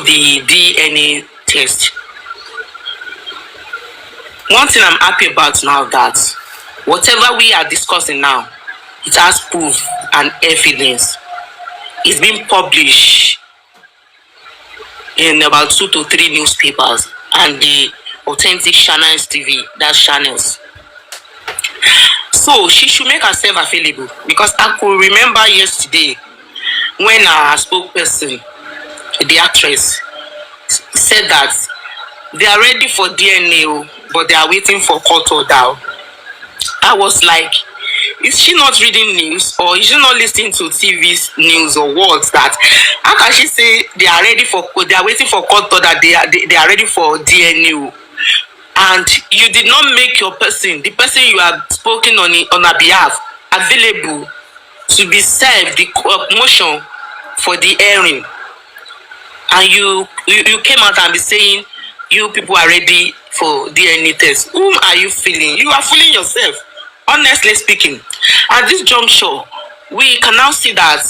the DNA test. One thing I'm happy about now that whatever we are discussing now, it has proof and evidence. It's been published in about 2 to 3 newspapers and the authentic channels TV, that's channels. So she should make herself available, because I could remember yesterday when our spokesperson, the actress, said that they are ready for DNA, but they are waiting for court order. I was like, is she not reading news, or is she not listening to TV's news or words? That how can she say they are ready for, they are waiting for court order, they are ready for DNA, and you did not make your person, the person you are spoken on her behalf, available to be served the motion for the hearing, and you came out and be saying you people are ready for DNA test. Whom are you fooling? You are fooling yourself, honestly speaking. At this juncture, we can now see that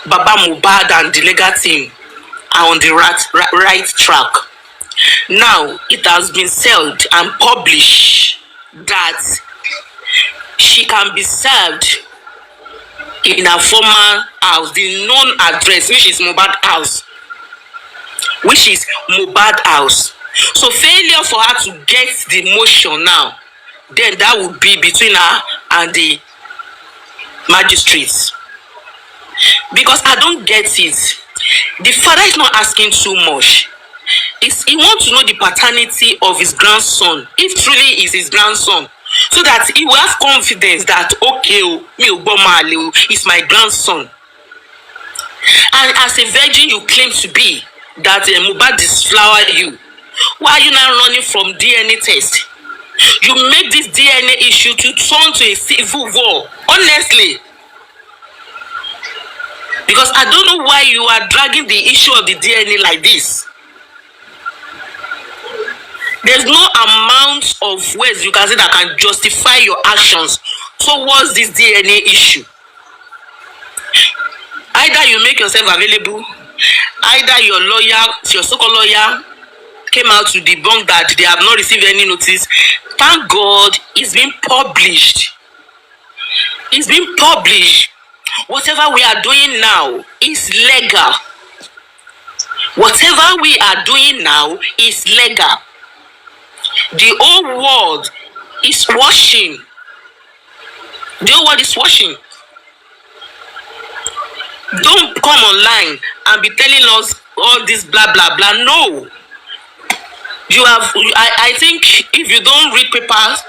Baba Mohbad and the legal team are on the right track. Now it has been said and published that she can be served in her former house, the known address, which is Mohbad house. So failure for her to get the motion now, then that would be between her and the magistrates. Because I don't get it. The father is not asking too much. He wants to know the paternity of his grandson, if truly is his grandson, so that he will have confidence that, okay, it's my grandson. And as a virgin you claim to be, that Mohbad disflower you, why are you now running from DNA test? You make this DNA issue to turn to a civil war, honestly. Because I don't know why you are dragging the issue of the DNA like this. There's no amount of words you can say that can justify your actions towards this DNA issue. Either you make yourself available, either your lawyer, your so-called lawyer, came out to debunk that they have not received any notice. Thank God it's been published. It's been published. Whatever we are doing now is legal. Whatever we are doing now is legal. The whole world is watching. The whole world is watching. Don't come online and be telling us all this blah blah blah. No. I think if you don't read papers,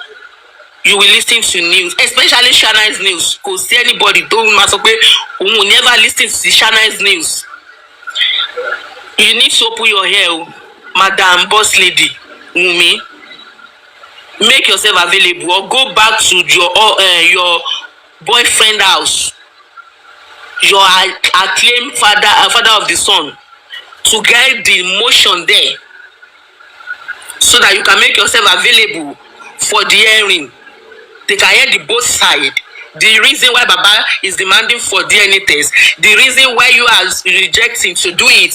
you will listen to news, especially Shana's news. Because anybody don't matter, who will never listen to Shana's news. You need to open your hair, Madam Boss Lady Wunmi. Make yourself available, or go back to your boyfriend house, your acclaimed father of the son, to get the motion there, so that you can make yourself available for the hearing. They can hear the both sides. The reason why Baba is demanding for DNA test, the reason why you are rejecting to do it.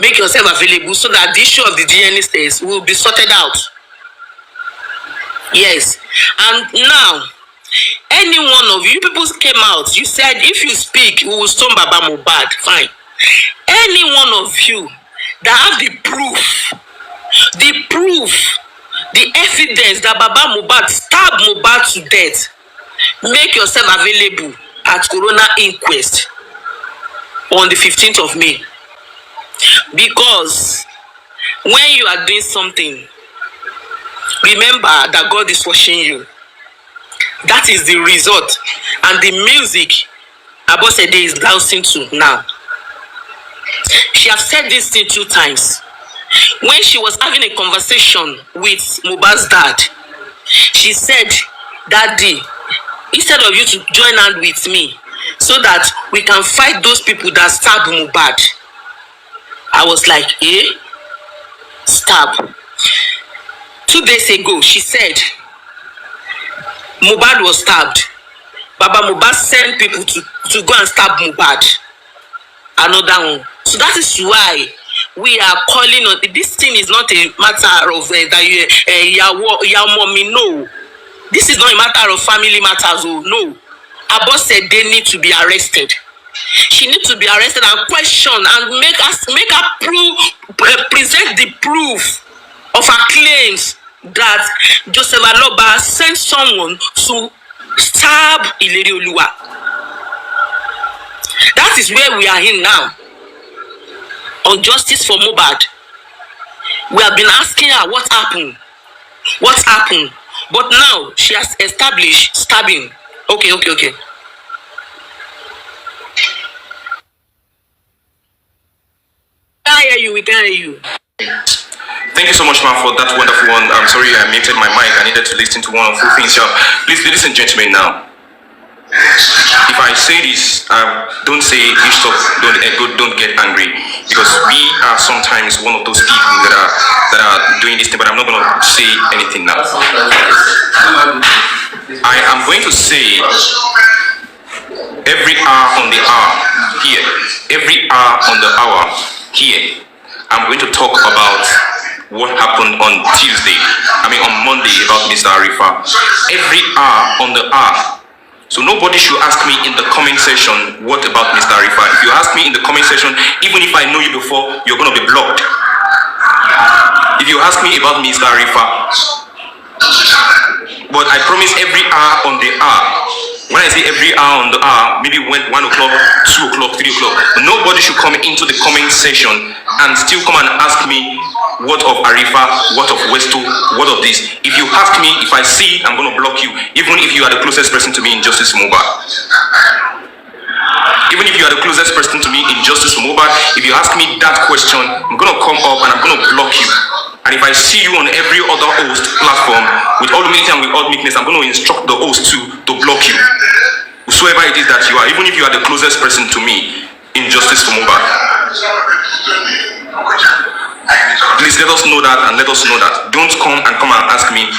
Make yourself available so that the issue of the DNA test will be sorted out. Yes. And now, any one of you people came out, you said if you speak, we will stone Baba Mohbad. Fine. Any one of you that have the proof, the evidence that Baba Mohbad stabbed Mohbad to death, make yourself available at Corona Inquest on the 15th of May. Because when you are doing something, remember that God is watching you. That is the result. And the music Abosede is dancing to now. She has said this thing 2 times. When she was having a conversation with Mohbad's dad, she said, Daddy, instead of you to join hand with me so that we can fight those people that stabbed Mohbad. I was like, stab. 2 days ago, she said, Mohbad was stabbed. Baba Mohbad sent people to go and stab Mohbad. Another one. So that is why we are calling on. This thing is not a matter of that mommy. No, this is not a matter of family matters. Oh no, Abo said they need to be arrested. She needs to be arrested and questioned and make her present the proof of her claims that Joseph Aloba sent someone to stab Ileri Oluwa. That is where we are in now. On justice for Mohbad. We have been asking her what happened. What happened? But now she has established stabbing. Okay. We can hear you. Thank you so much, ma'am, for that wonderful one. I'm sorry I muted my mic. I needed to listen to one or two things. Please, ladies and gentlemen, now. If I say this, don't say you stop, don't get angry, because we are sometimes one of those people that are doing this thing. But I'm not going to say anything now. I am going to say every hour on the hour here, every hour on the hour here, I'm going to talk about what happened on Monday about Mr. Arifa. Every hour on the hour. So nobody should ask me in the comment section, what about Mr. Arifa? If you ask me in the comment section, even if I know you before, you're going to be blocked. If you ask me about Mr. Arifa, but I promise every hour on the hour. When I say every hour on the hour, maybe 1 o'clock, 2 o'clock, 3 o'clock, nobody should come into the comment section and still come and ask me, what of Arifa, what of Westo, what of this. If you ask me, if I see, I'm going to block you, even if you are the closest person to me in Justice for Mohbad. Even if you are the closest person to me in Justice for Mohbad, if you ask me that question, I'm going to come up and I'm going to block you. And if I see you on every other host platform, with all humility and with all meekness, I'm going to instruct the host to block you. Whosoever it is that you are, even if you are the closest person to me in Justice for Mohbad. Please let us know that, and let us know that. Don't come and ask me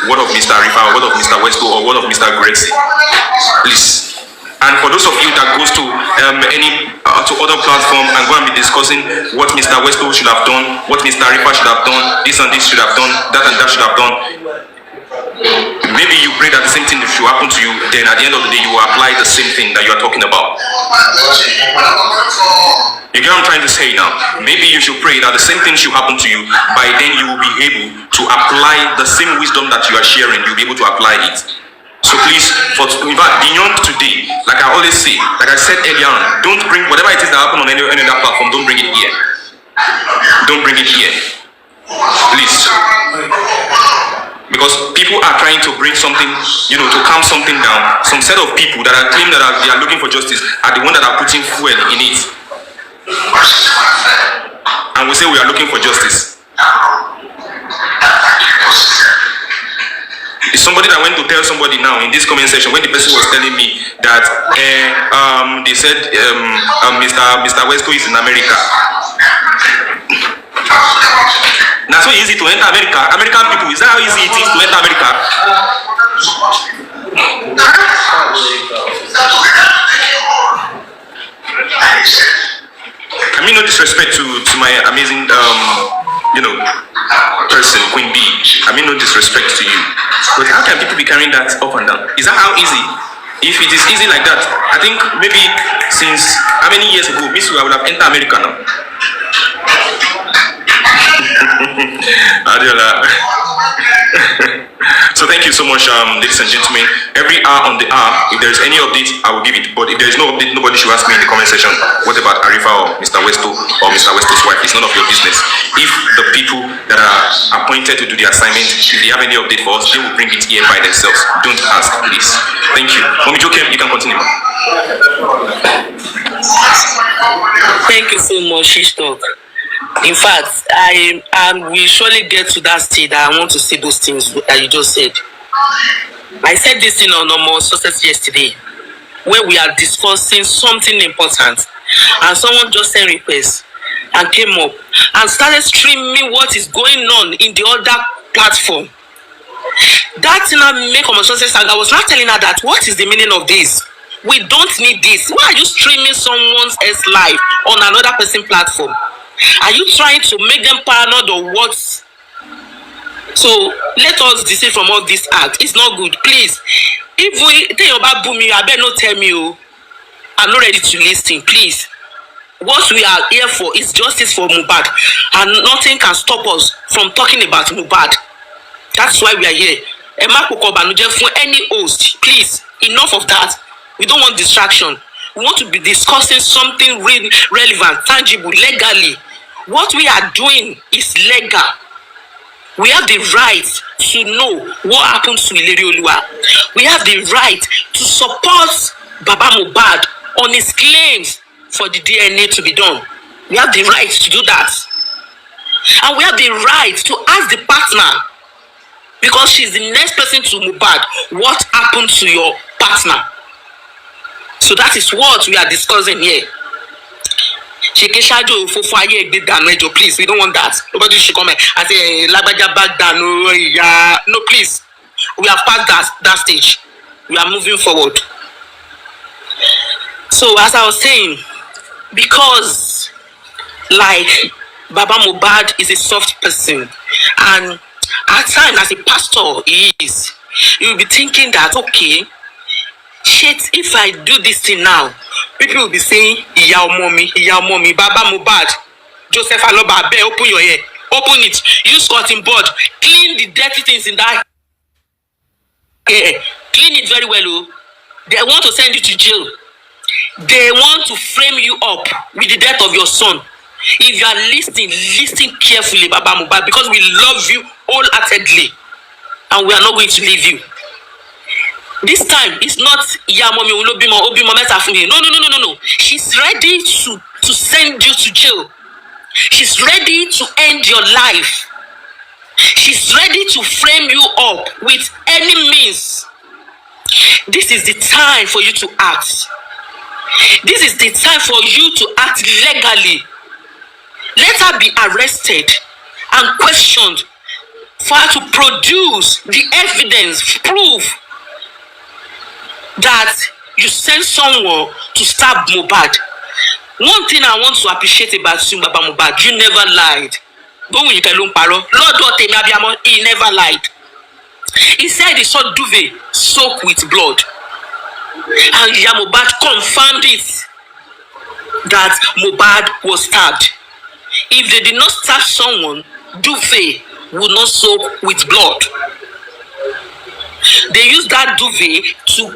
what of Mr. Arifa, what of Mr. Westo, or what of Mr. Grexy. Please. And for those of you that goes to to other platform and go and be discussing what Mr. Westo should have done, what Mr. Arifa should have done, this and this should have done, that and that should have done. Maybe you pray that the same thing should happen to you, then at the end of the day you will apply the same thing that you are talking about. You get what I'm trying to say now? Maybe you should pray that the same thing should happen to you. By then you will be able to apply the same wisdom that you are sharing. You'll be able to apply it. So please, beyond today, like I always say, like I said earlier on, don't bring whatever it is that happened on any other platform, don't bring it here. Don't bring it here. Please. Because people are trying to bring something, to calm something down. Some set of people that are claiming that they are looking for justice are the ones that are putting fuel in it. And we say we are looking for justice. It's somebody that went to tell somebody now in this comment section when the person was telling me that they said Mr. Westo is in America. Now so easy to enter America. American people, is that how easy it is to enter America? I mean, no disrespect to my amazing person, Queen B. I mean, no disrespect to you. But how can people be carrying that up and down? Is that how easy? If it is easy like that, I think maybe since how many years ago, Miss I would have entered America now. So thank you so much, ladies and gentlemen. Every hour on the hour, if there is any update, I will give it. But if there is no update, nobody should ask me in the comment section, what about Arifa or Mr. Westo or Mr. Westo's wife? It's none of your business. If the people that are appointed to do the assignment, if they have any update for us, they will bring it here by themselves. Don't ask, please. Thank you. Mommy Jokem, you can continue. Thank you so much, Shishtok. In fact, I will surely get to that stage that I want to see those things that you just said. I said this thing on Normal Success yesterday, where we are discussing something important, and someone just sent request and came up and started streaming what is going on in the other platform. That thing I make on my success, and I was not telling her that what is the meaning of this? We don't need this. Why are you streaming someone else's life on another person's platform? Are you trying to make them paranoid or what? So let us desist from all this act. It's not good. Please, if we tell you about Wunmi, I better not tell me. Oh, I'm not ready to listen. Please, what we are here for is justice for Mohbad, and nothing can stop us from talking about Mohbad. That's why we are here. For any host, please, enough of that. We don't want distraction. We want to be discussing something really relevant, tangible, legally. What we are doing is legal. We have the right to know what happened to Ilerioluwa. We have the right to support Baba Mohbad on his claims for the DNA to be done. We have the right to do that. And we have the right to ask the partner, because she's the next person to Mohbad, what happened to your partner? So that is what we are discussing here. Please, we don't want that. Nobody should come and say, no, please. We have passed that stage. We are moving forward. So, as I was saying, because, like, Baba Mohbad is a soft person, and at times, as a pastor, he is, you will be thinking that, okay, shit, if I do this thing now, people will be saying, Iya mommy, Baba Mohbad, Joseph Aloba, open your ear, open it, use cotton board, clean the dirty things in that hair, clean it very well. Oh. They want to send you to jail. They want to frame you up with the death of your son. If you are listening, listen carefully, Baba Mohbad, because we love you wholeheartedly, and we are not going to leave you. This time, it's not Yamomi Obimo Metafumi. No. She's ready to send you to jail. She's ready to end your life. She's ready to frame you up with any means. This is the time for you to act. This is the time for you to act legally. Let her be arrested and questioned for her to produce the evidence, proof that you sent someone to stab Mohbad. One thing I want to appreciate about you, Baba Mohbad, you never lied. Lord, he never lied. He said he saw duvet soaked with blood. And Mohbad confirmed it, that Mohbad was stabbed. If they did not stab someone, duvet would not soak with blood. They used that duvet to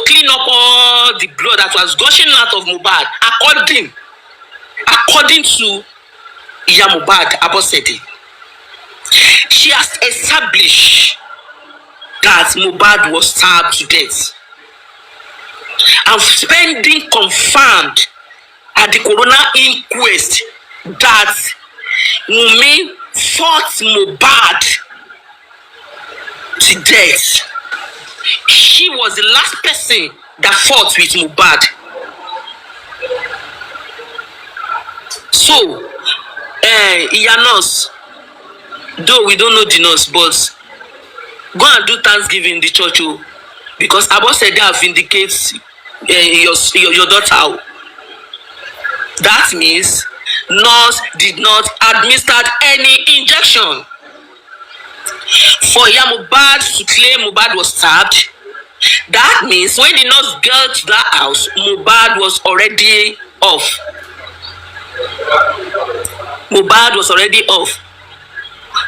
clean up all the blood that was gushing out of Mohbad, according to Mohbad Abosede. She has established that Mohbad was stabbed to death, and spending confirmed at the coroner inquest that Wunmi fought Mohbad to death. She was the last person that fought with Mohbad. So, Iyanos, though we don't know the nurse, but go and do Thanksgiving in the church, because Abosede vindicates your daughter. That means nurse did not administer any injection. For Mohbad to claim Mohbad was stabbed, that means when the nurse got to that house, Mohbad was already off. Mohbad was already off.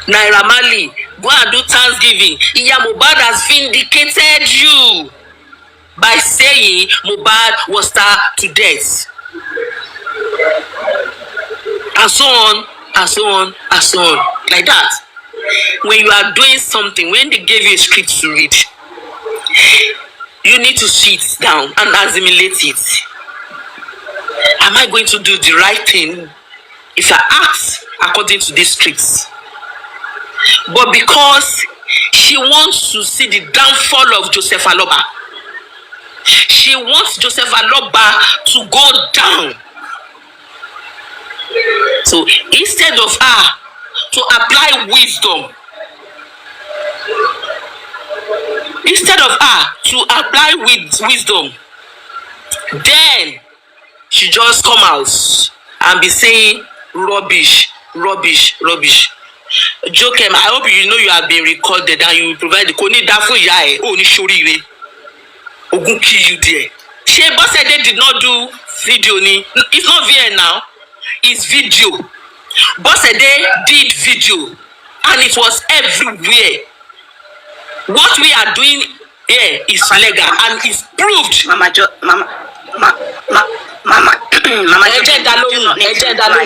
Naira Marley, go and do Thanksgiving. Mohbad has vindicated you by saying Mohbad was stabbed to death. And so on, and so on, and so on. Like that. When you are doing something, when they gave you a script to read, you need to sit down and assimilate it. Am I going to do the right thing if I act according to these scripts? But because she wants to see the downfall of Joseph Aloba, she wants Joseph Aloba to go down. So instead of her to apply wisdom, Instead of her to apply with wisdom, then she just come out and be saying rubbish. Jokem, I hope you know you have been recorded and you will provide the Koni Dafu Yae, Oni Shorire, Ogun kill you there. She Bosede did not do video ni. It's not VR now, it's video. Bosede did video and it was everywhere. What we are doing here is legal and is proved. Mama, agenda alone,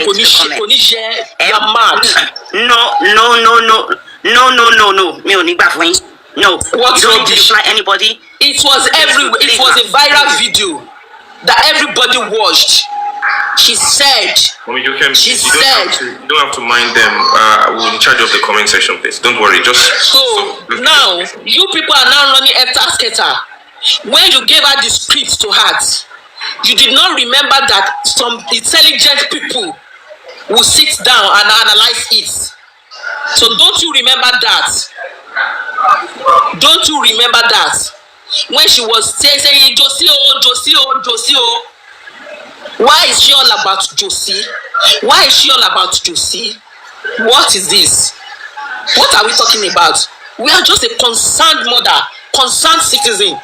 kò ní share your mouth. No. Me only back for no. What you don't need to reply anybody. It was everywhere. It was a viral video that everybody watched. She said. Mommy, you don't have to mind them. We're in charge of the comment section, please. Don't worry. Just so now you people are now running after Scãttèr. When you gave her the script to heart, you did not remember that some intelligent people will sit down and analyze it. So don't you remember that? Don't you remember that? When she was saying Josie, why is she all about Josie? Why is she all about Josie? What is this? What are we talking about? We are just a concerned mother, concerned citizen.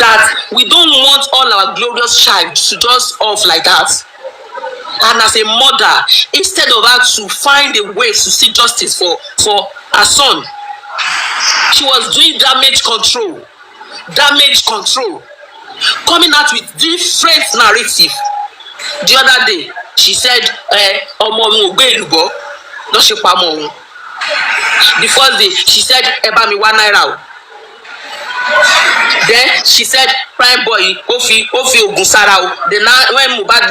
That we don't want all our glorious child to just off like that. And as a mother, instead of her to find a way to seek justice for her son, she was doing damage control, coming out with different narrative. The other day, she said, the first day, she said, Eba mi 1 naira. Then she said, Prime Boy, Ofi Ogun Sarao. Then when Mubad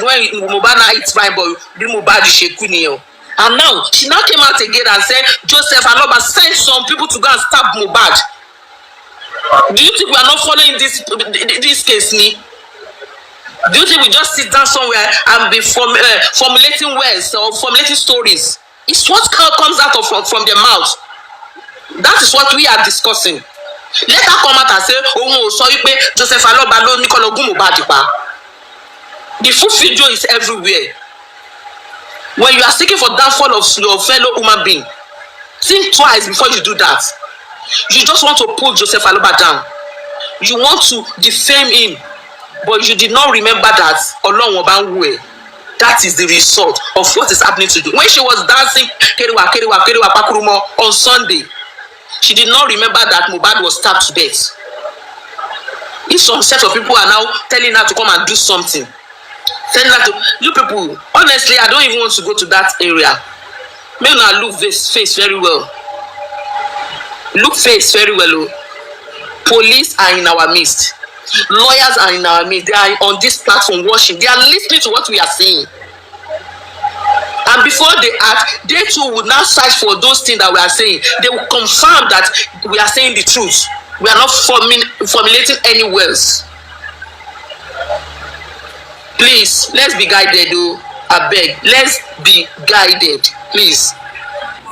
eats Prime Boy, the Mubad Shekuni. And now she now came out again and said, Joseph Aloba sent some people to go and stab Mubad. Do you think we are not following this case, ni? Do you think we just sit down somewhere and be formulating words or formulating stories? It's what comes out of from their mouth. That is what we are discussing. Let her come out and say, oh, sorry, Joseph Aloba lo Nicolo Gumubadipa. The full video is everywhere. When you are seeking for downfall of your fellow human being, think twice before you do that. You just want to pull Joseph Aloba down. You want to defame him, but you did not remember that Olorun Obanwe. That is the result of what is happening to you. When she was dancing Kerewa Pakurumo on Sunday, she did not remember that Mohbad was stabbed to death. If some set of people are now telling her to come and do something, telling her to, you people, honestly, I don't even want to go to that area. May not look this face very well. Look face very well. Police are in our midst. Lawyers are in our midst. They are on this platform watching. They are listening to what we are saying. And before they act, they too would now search for those things that we are saying. They will confirm that we are saying the truth. We are not formulating any words. Please, let's be guided, I beg. Let's be guided, please.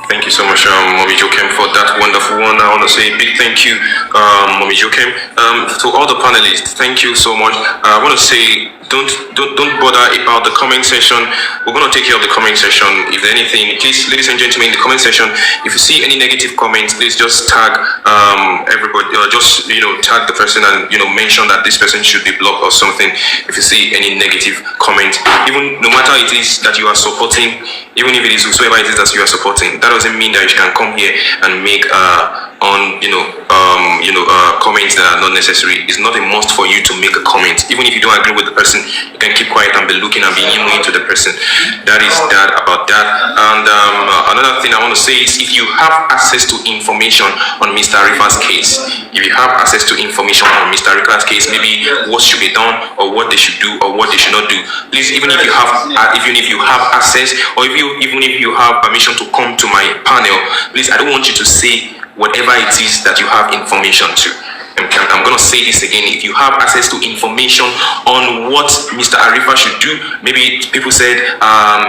Thank you so much, Mommy Jokem, for that wonderful one. I want to say a big thank you, Mommy Jokem. To all the panelists, thank you so much. I want to say, don't bother about the comment section. We're going to take care of the comment section. If anything, please, ladies and gentlemen, in the comment section, if you see any negative comments, please just tag everybody, or just tag the person and mention that this person should be blocked or something. If you see any negative comment, even no matter it is that you are supporting, even if it is whoever it is that you are supporting, that doesn't mean that you can come here and make comments that are not necessary. It's not a must for you to make a comment. Even if you don't agree with the person, you can keep quiet and be looking and be immune to the person. That is that about that. And another thing I want to say is, if you have access to information on Mr. Rifa's case, maybe what should be done or what they should do or what they should not do, please, even if you have access, or even if you have permission to come to my panel, please, I don't want you to say whatever it is that you have information to. I'm going to say this again. If you have access to information on what Mr. Arifa should do, maybe people said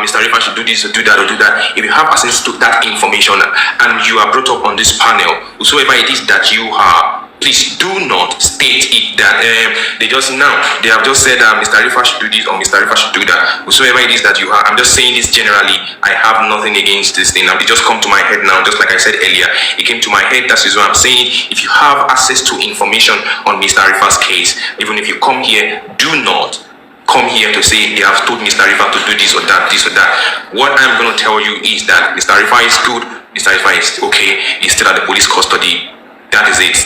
Mr. Arifa should do this or do that or do that. If you have access to that information and you are brought up on this panel, whosoever it is that you are please do not state it that they have just said Mr. Rifa should do this or Mr. Rifa should do that. Whosoever it is that you have, I'm just saying this generally. I have nothing against this thing. Now it just come to my head now, just like I said earlier. It came to my head. That is what I'm saying. If you have access to information on Mr. Rifa's case, even if you come here, do not come here to say they have told Mr. Rifa to do this or that, this or that. What I'm going to tell you is that Mr. Rifa is good. Mr. Rifa is okay. He's still at the police custody. That is it.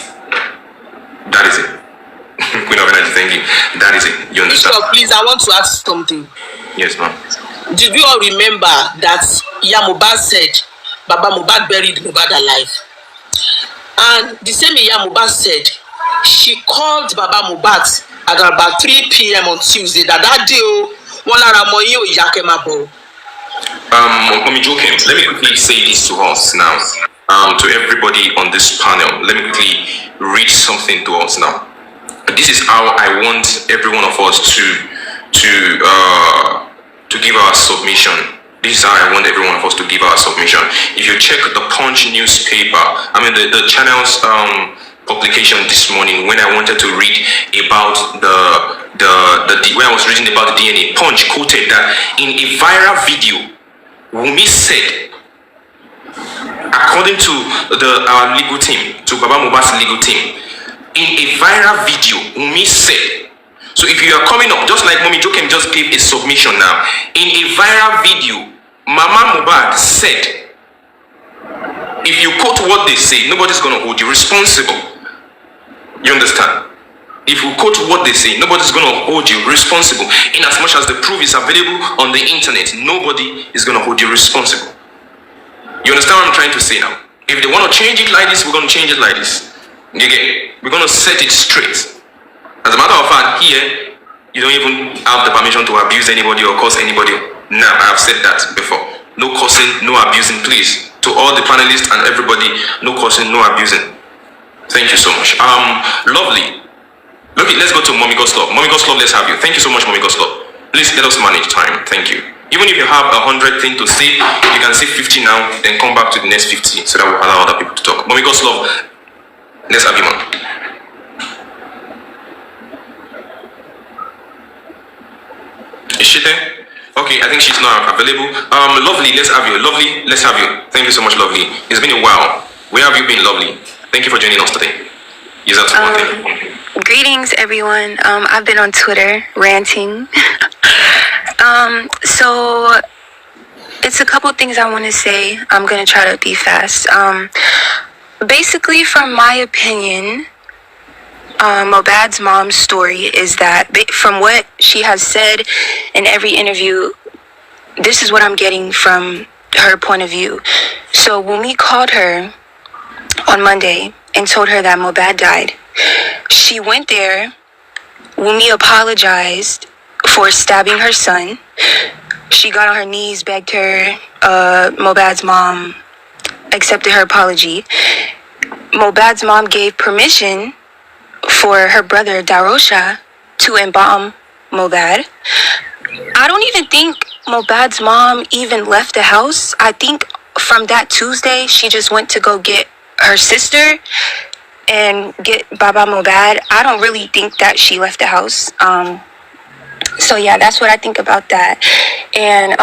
That is it. Queen of Energy, thank you. That is it. You understand? Bishop, please, I want to ask something. Yes, ma'am. Did you all remember that Mohbad said Baba Mohbad buried Mohbad alive? And the same Mohbad said she called Baba Mohbad at about 3 p.m. on Tuesday. That day, Mommy Joking, let me quickly say this to us now. To everybody on this panel, let me quickly read something to us now. This is how I want every one of us to give our submission. This is how I want every one of us to give our submission. If you check the Punch newspaper, the channel's publication this morning, when I wanted to read about when I was reading about the DNA, Punch quoted that in a viral video, Wunmi said, according to our legal team, to Baba Mohbad's legal team, in a viral video, Wunmi said, so if you are coming up, just like Mommy Jokem just gave a submission now, in a viral video, Mama Mohbad said, if you quote what they say, nobody's going to hold you responsible. You understand? If you quote what they say, nobody's going to hold you responsible. In as much as the proof is available on the internet, nobody is going to hold you responsible. You understand what I'm trying to say now? If they want to change it like this, we're going to change it like this. Again, we're going to set it straight. As a matter of fact, here, you don't even have the permission to abuse anybody or curse anybody. Now, I have said that before. No cursing, no abusing, please. To all the panelists and everybody, no cursing, no abusing. Thank you so much. Lovely. Look, let's go to Mommy Goslov. Mommy Goslov, let's have you. Thank you so much, Mommy Goslov. Please let us manage time. Thank you. Even if you have 100 things to say, you can say 50 now, then come back to the next 50 so that we'll allow other people to talk. Mommy Goslov, let's have you, man. Is she there? Okay, I think she's not available. Lovely, let's have you. Lovely, let's have you. Thank you so much, Lovely. It's been a while. Where have you been, Lovely? Thank you for joining us today. Is that one thing? Greetings, everyone. I've been on Twitter ranting. So it's a couple things I want to say. I'm going to try to be fast. Basically, from my opinion, Mohbad's mom's story is that, from what she has said in every interview, this is what I'm getting from her point of view. So Wunmi called her on Monday and told her that Mohbad died. She went there. Wunmi apologized for stabbing her son. She got on her knees, begged her. Mohbad's mom accepted her apology. Mohbad's mom gave permission for her brother Darosha to embalm Mohbad. I don't even think Mohbad's mom even left the house. I think from that Tuesday, she just went to go get her sister and get Baba Mohbad. I don't really think that she left the house. So yeah, that's what I think about that. And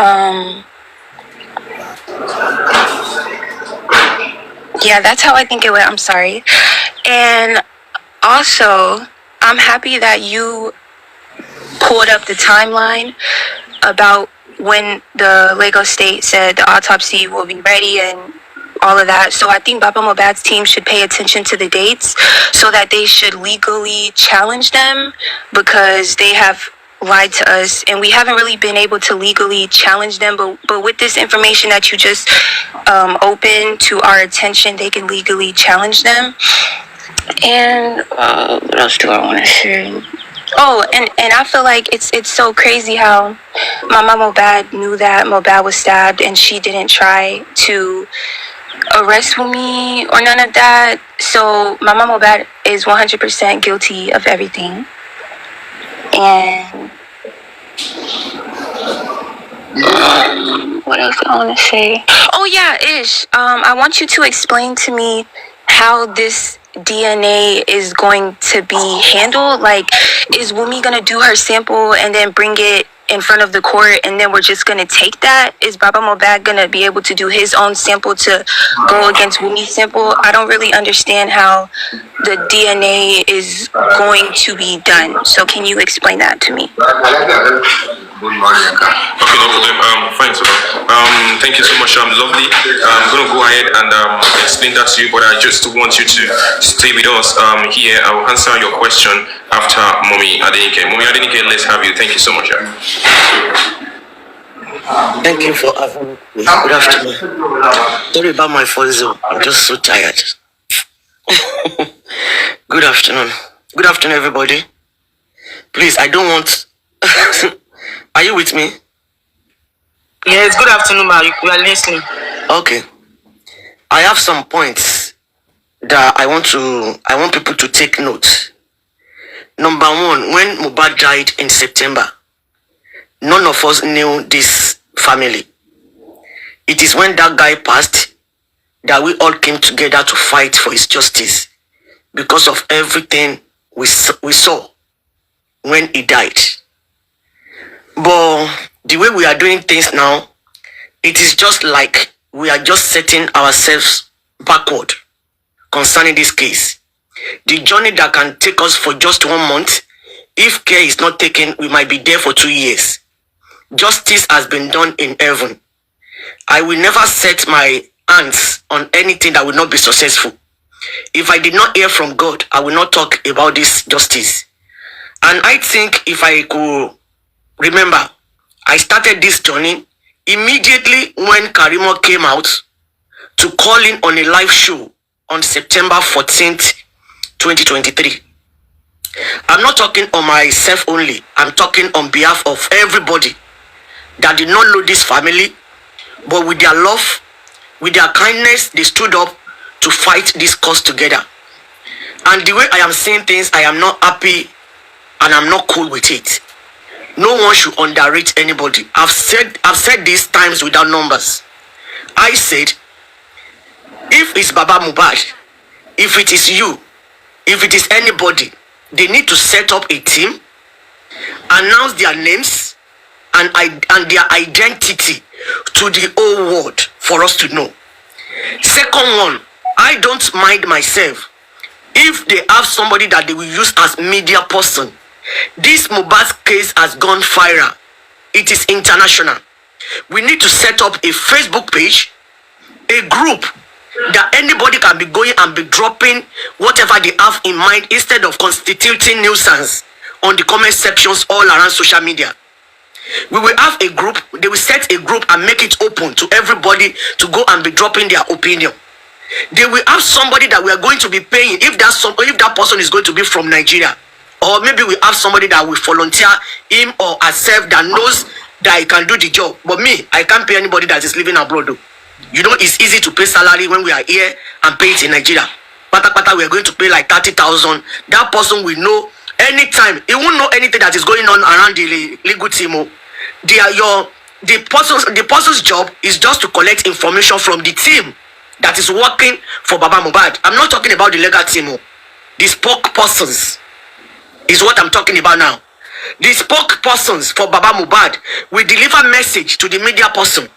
yeah, that's how I think it went. I'm sorry. And also, I'm happy that you pulled up the timeline about when the Lagos state said the autopsy will be ready and all of that. So I think Baba Mohbad's team should pay attention to the dates so that they should legally challenge them, because they have lied to us and we haven't really been able to legally challenge them. But with this information that you just opened to our attention, they can legally challenge them. And what else do I want to say? Oh, and I feel like it's so crazy how Mama Mohbad knew that Mohbad was stabbed and she didn't try to arrest me or none of that. So Mama Mohbad is 100% guilty of everything. And what else I want to say? Oh yeah, Ish. I want you to explain to me how this DNA is going to be handled? Like, is Wunmi gonna do her sample and then bring it in front of the court, and then we're just gonna take that? Is Baba Mohbad gonna be able to do his own sample to go against Wunmi's sample? I don't really understand how the DNA is going to be done. So can you explain that to me? Okay, no problem. Fine, so thank you so much. Lovely. I'm gonna go ahead and explain that to you, but I just want you to stay with us here. I will answer your question after Mommy Adenike. Mommy Adenike, let's have you. Thank you so much. Thank you for having me. Good afternoon. Sorry about my voice. I'm just so tired. Good afternoon. Good afternoon, everybody. Please, I don't want. Are you with me? Yes, good afternoon, ma. We are listening. Okay. I have some points that I want people to take note. Number one, when Mohbad died in September, none of us knew this family. It is when that guy passed that we all came together to fight for his justice because of everything we saw when he died. But the way we are doing things now, it is just like we are just setting ourselves backward concerning this case. The journey that can take us for just 1 month, if care is not taken, we might be there for 2 years. Justice has been done in heaven. I will never set my hands on anything that will not be successful. If I did not hear from God, I will not talk about this justice. And I think if I could remember, I started this journey immediately when Karimo came out to call in on a live show on September 14th, 2023. I'm not talking on myself only. I'm talking on behalf of everybody that did not know this family, but with their love, with their kindness, they stood up to fight this cause together. And the way I am seeing things, I am not happy and I'm not cool with it. No one should underrate anybody. I've said this times without numbers. I said, if it's Baba Mohbad, if it is you, if it is anybody, they need to set up a team, announce their names and their identity to the whole world for us to know. Second one, I don't mind myself if they have somebody that they will use as media person. This Mohbad case has gone viral. It is international. We need to set up a Facebook page, a group that anybody can be going and be dropping whatever they have in mind instead of constituting nuisance on the comment sections all around social media. We will have a group, they will set a group and make it open to everybody to go and be dropping their opinion. They will have somebody that we are going to be paying if that person is going to be from Nigeria. Or maybe we have somebody that will volunteer him or herself that knows that he can do the job. But me, I can't pay anybody that is living abroad though. You know, it's easy to pay salary when we are here and pay it in Nigeria. Pata we are going to pay like 30,000. That person will know anytime. He won't know anything that is going on around the legal team. The person's job is just to collect information from the team that is working for Baba Mohbad. I'm not talking about the legal team. The spokespersons is what I'm talking about now. The spokespersons for Baba Mohbad will deliver message to the media person.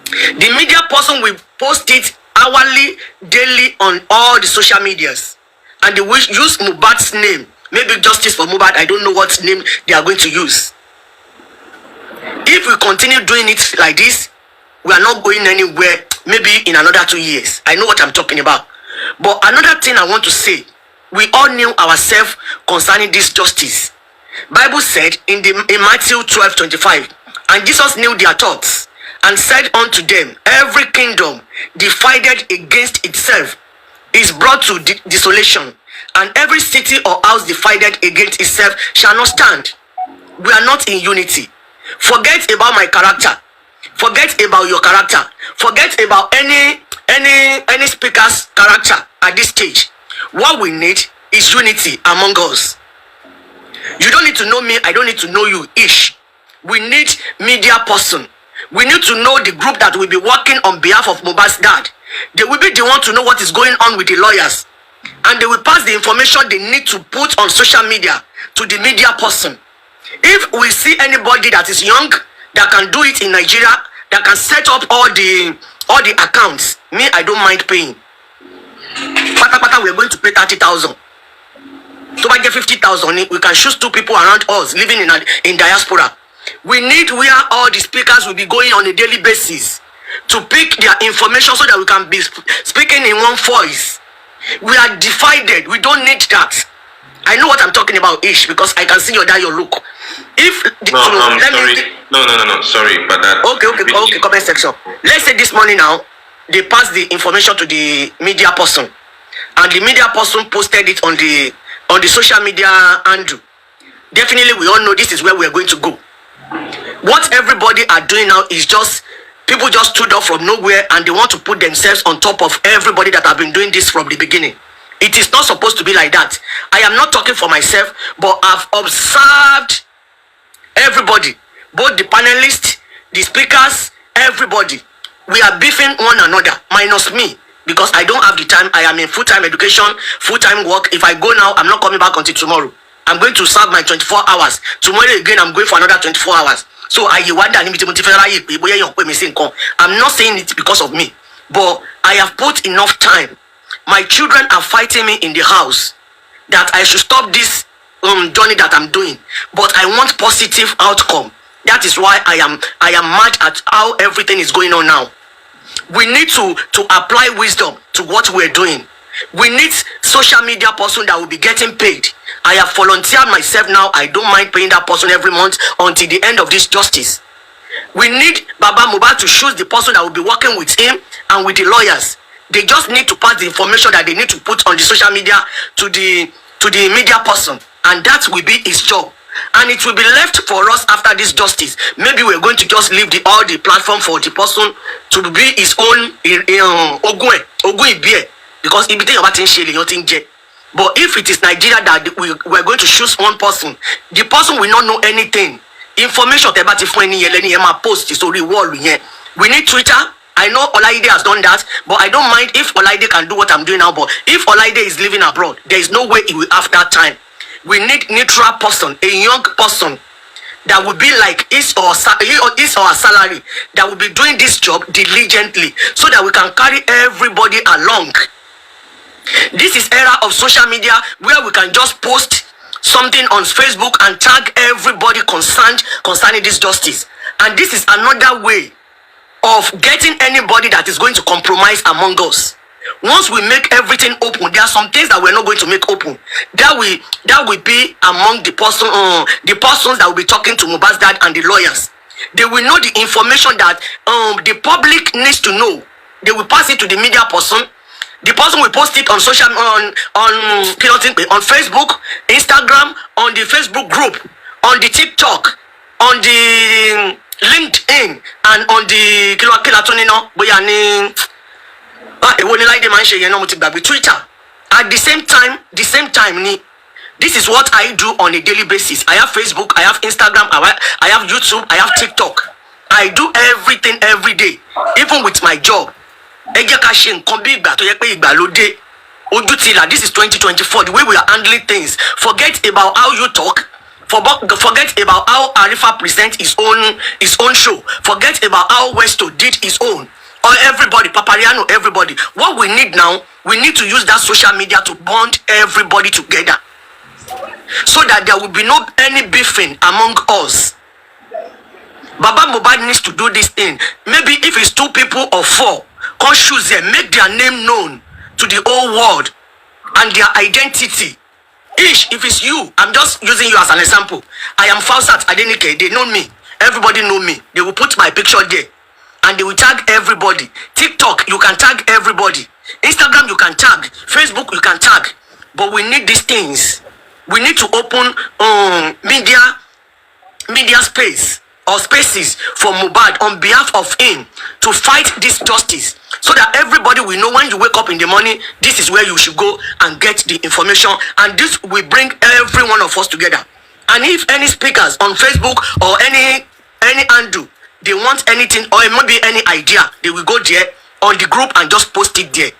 The media person will post it hourly, daily on all the social medias. And they will use Mohbad's name. Maybe Justice for Mohbad, I don't know what name they are going to use. If we continue doing it like this, we are not going anywhere, maybe in another 2 years. I know what I'm talking about. But another thing I want to say, we all knew ourselves concerning this justice. Bible said in Matthew 12:25, and Jesus knew their thoughts and said unto them, every kingdom divided against itself is brought to desolation, and every city or house divided against itself shall not stand. We are not in unity. Forget about my character. Forget about your character. Forget about any speaker's character at this stage. What we need is unity among us. You don't need to know me, I don't need to know you ish. We need media person. We need to know the group that will be working on behalf of Mohbad's dad. They will be the one to know what is going on with the lawyers. and they will pass the information they need to put on social media to the media person. If we see anybody that is young that can do it in Nigeria, that can set up all the accounts, me, I don't mind paying. Pata, we're going to pay 30,000. So by get 50,000, we can choose 2 people around us living in diaspora. We need where all the speakers will be going on a daily basis to pick their information so that we can be speaking in one voice. We are divided. We don't need that. I know what I'm talking about, Ish, because I can see your look. If sorry, but that. Okay, comment section. Let's say this morning now, they passed the information to the media person, and the media person posted it on the social media handle. Definitely, we all know this is where we are going to go. What everybody are doing now is just people just stood up from nowhere and they want to put themselves on top of everybody that have been doing this from the beginning. It is not supposed to be like that. I am not talking for myself, but I've observed everybody, both the panelists, the speakers, everybody. We are beefing one another, minus me, because I don't have the time. I am in full-time education, full-time work. If I go now, I'm not coming back until tomorrow. I'm going to serve my 24 hours. Tomorrow again, I'm going for another 24 hours. So I'm not saying it because of me, but I have put enough time. My children are fighting me in the house that I should stop this journey that I'm doing, but I want positive outcome. That is why I am mad at how everything is going on now. We need to apply wisdom to what we're doing. We need social media person that will be getting paid. I have volunteered myself now. I don't mind paying that person every month until the end of this justice. We need Baba Mohbad to choose the person that will be working with him and with the lawyers. They just need to pass the information that they need to put on the social media to the media person, and that will be his job. And it will be left for us after this justice. Maybe we're going to just leave all the platform for the person to be his own because but if it is Nigeria that we're going to choose one person, the person will not know anything. Information about post is already wall. We need Twitter. I know Olaide has done that, but I don't mind if Olaide can do what I'm doing now. But if Olaide is living abroad, there is no way he will have that time. We need neutral person, a young person that will be like his or her salary, that will be doing this job diligently, so that we can carry everybody along. This is era of social media where we can just post something on Facebook and tag everybody concerning this justice. And this is another way of getting anybody that is going to compromise among us. Once we make everything open, there are some things that we're not going to make open. That will be among the persons that will be talking to Mohbad's dad and the lawyers. They will know the information that the public needs to know. They will pass it to the media person. The person will post it on on Facebook, Instagram, on the Facebook group, on the TikTok, on the LinkedIn, and on the Twitter. At the same time, this is what I do on a daily basis. I have Facebook, I have Instagram, I have YouTube, I have TikTok. I do everything every day, even with my job. This is 2024, the way we are handling things. Forget about how you talk. Forget about how Arifa presents his own show. Forget about how Westo did his own. Or everybody, Papariano, everybody. What we need now, we need to use that social media to bond everybody together, so that there will be no any beefing among us. Baba Mohbad needs to do this thing. Maybe if it's 2 people or 4, come choose them, make their name known to the whole world and their identity. Ish, if it's you, I'm just using you as an example. I am Fausat Adenike. They know me. Everybody know me. They will put my picture there and they will tag everybody. TikTok, you can tag everybody. Instagram, you can tag. Facebook, you can tag. But we need these things. We need to open media space or spaces for Mohbad on behalf of him to fight this justice, so that everybody will know when you wake up in the morning, this is where you should go and get the information, and this will bring every one of us together. And if any speakers on Facebook or any handle, they want anything or maybe any idea, they will go there on the group and just post it there.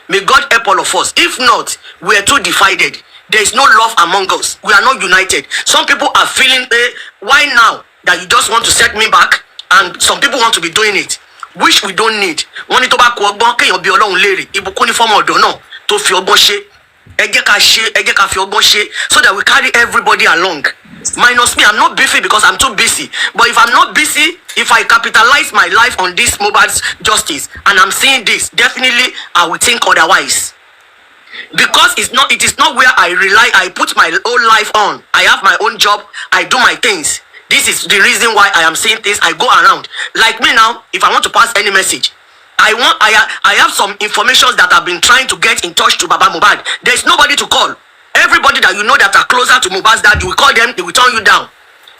May God help all of us. If not, we are too divided. There is no love among us. We are not united. Some people are feeling, why now that you just want to set me back? And some people want to be doing it, which we don't need. Wọ́n ní tó bá kó ọgbọ́n kéèyàn bí Ọlọ́run léèrè. Ìbùkún ní fọ́mọ ọ̀dọ́ náà tó fi ọgbọ́n ṣe. Ẹ jẹ́ ká fi ọgbọ́n ṣe so that we carry everybody along. Minus me, I'm not busy because I'm too busy. But if I'm not busy, if I capitalize my life on this mobile justice and I'm seeing this, definitely I will think otherwise. Because it is not where I rely, I put my whole life on. I have my own job, I do my things. This is the reason why I am saying things. I go around. Like me now, if I want to pass any message, I have some information that I've been trying to get in touch to Baba Mohbad. There's nobody to call. Everybody that you know that are closer to Mohbad's dad, you will call them, they will turn you down.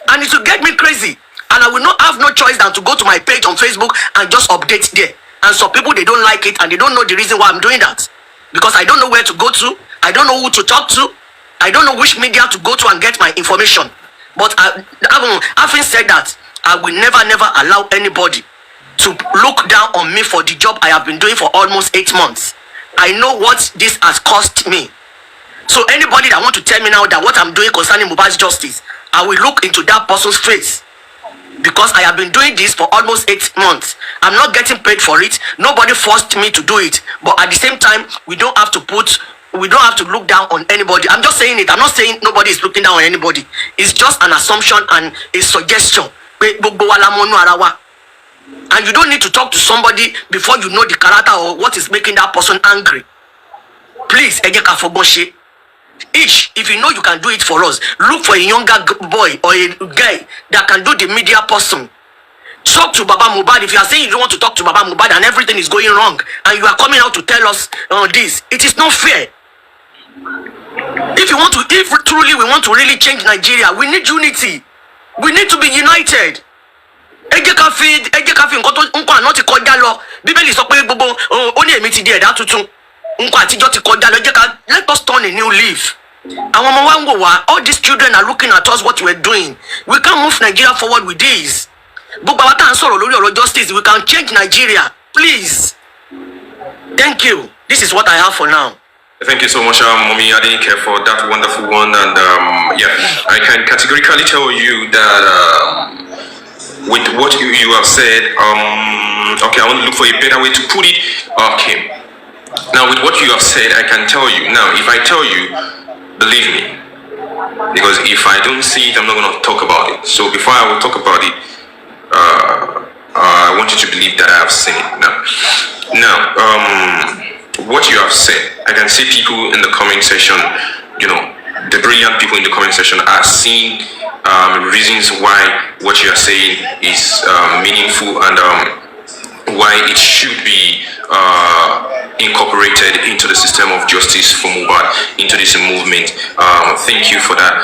And it will get me crazy. And I will not have no choice than to go to my page on Facebook and just update there. And some people, they don't like it and they don't know the reason why I'm doing that. Because I don't know where to go to. I don't know who to talk to. I don't know which media to go to and get my information. But having said that, I will never allow anybody to look down on me for the job I have been doing for almost 8 months. I know what this has cost me. So anybody that want to tell me now that what I'm doing concerning Mohbad's justice, I will look into that person's face. Because I have been doing this for almost 8 months. I'm not getting paid for it. Nobody forced me to do it. But at the same time, we don't have to look down on anybody. I'm just saying it. I'm not saying nobody is looking down on anybody. It's just an assumption and a suggestion. And you don't need to talk to somebody before you know the character or what is making that person angry. Please, if you know you can do it for us, look for a younger boy or a guy that can do the media person. Talk to Baba Mohbad. If you are saying you don't want to talk to Baba Mohbad and everything is going wrong and you are coming out to tell us this, it is not fair. If truly we want to really change Nigeria, we need unity. We need to be united. Let us turn a new leaf. All these children are looking at us, what we're doing. We can't move Nigeria forward with this. Justice, we can change Nigeria. Please. Thank you. This is what I have for now. Thank you so much, Mommy Adenike, for that wonderful one. And I can categorically tell you that with what you have said, okay, I want to look for a better way to put it. Okay. Now, with what you have said, I can tell you. Now, if I tell you, believe me. Because if I don't see it, I'm not going to talk about it. So before I will talk about it, I want you to believe that I have seen it. Now, what you have said, I can see people in the comment section, the brilliant people in the comment section are seeing reasons why what you are saying is meaningful and why it should be incorporated into the system of justice for Mohbad, into this movement. Thank you for that.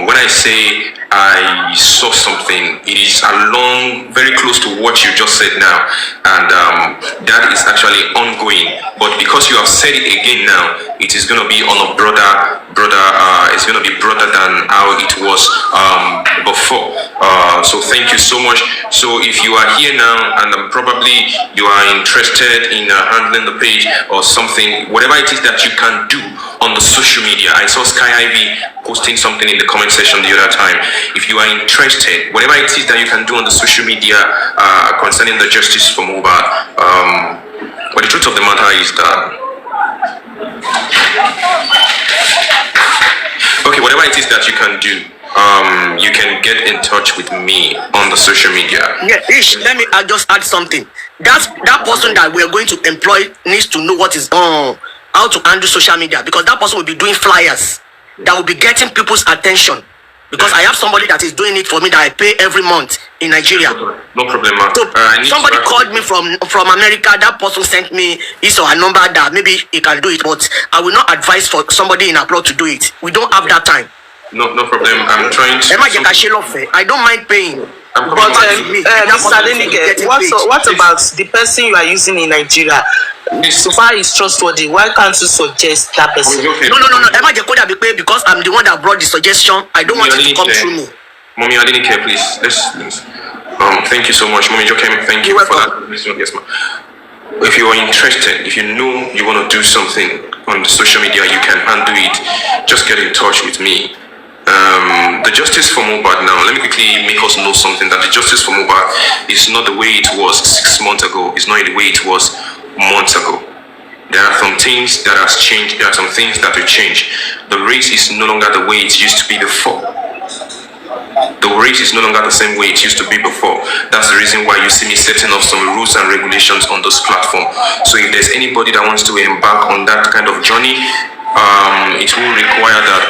When I say I saw something, it is along very close to what you just said now, and that is actually ongoing. But because you have said it again now, it is going to be on a broader. It's going to be broader than how it was before. So thank you so much. So if you are here now and probably you are interested in handling the page or something, whatever it is that you can do on the social media. I saw Sky Ivy posting something in the comment section the other time. If you are interested, whatever it is that you can do on the social media concerning the justice for Mohbad, but the truth of the matter is that okay, whatever it is that you can do, you can get in touch with me on the social media. Yeah, let me just add something. That person that we are going to employ needs to know what is how to handle social media, because that person will be doing flyers that will be getting people's attention. Because I have somebody that is doing it for me that I pay every month in Nigeria. No problem, man. So somebody called me from America. That person sent me his or her number that maybe he can do it, but I will not advise for somebody in abroad to do it. We don't have that time. No problem. I'm trying to. I don't mind paying. But Mr. Adenike, what about the person you are using in Nigeria? So far is trustworthy. Why can't you suggest that person? Okay. No. Because I'm the one that brought the suggestion. I don't want it to come through me. Mommy Adenike, please. Let's. Thank you so much, Mommy Jokem. Thank you for that. Yes, ma'am. if you are interested, if you know you want to do something on social media, you can undo it. Just get in touch with me. The justice for Mohbad now, let me quickly make us know something, that the justice for Mohbad is not the way it was 6 months ago. It's not the way it was months ago. There are some things that has changed. There are some things that will change. The race is no longer the way it used to be before. The race is no longer the same way it used to be before. That's the reason why you see me setting up some rules and regulations on this platform. So if there's anybody that wants to embark on that kind of journey, it will require that